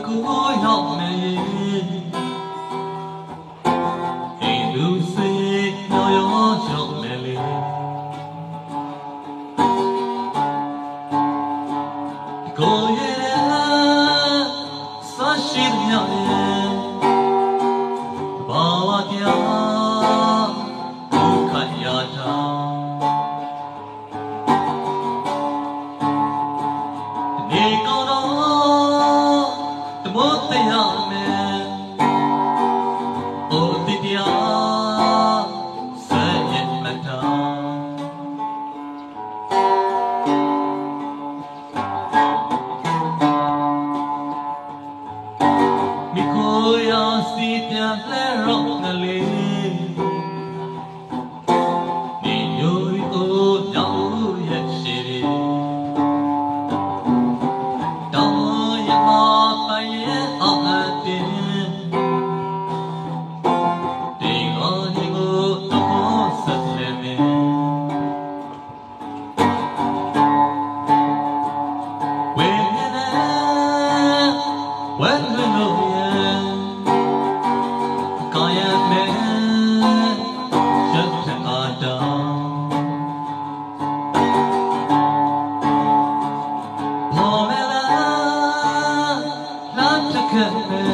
ကူရောက်မယ်အိမ်လူစေရောရောက်မယ်လေကိုရဲ့ဆရှိမြရဲ့ဘာဝတရားဒုက္ခရတာဒီကောတော့တမို့တရားမယ်အိုတရားဆဲ့မတာမိကိုရာစီပြန်လဲရောငလေးဒီယိုအိုကြောင့်ရဲ့ရှိရီတောင်းရမပိုင်ရဲ့အောင်အတင်ဒီကောဒီကိုတော့ဆက်လဲနေဝေနေဝဲလို့Come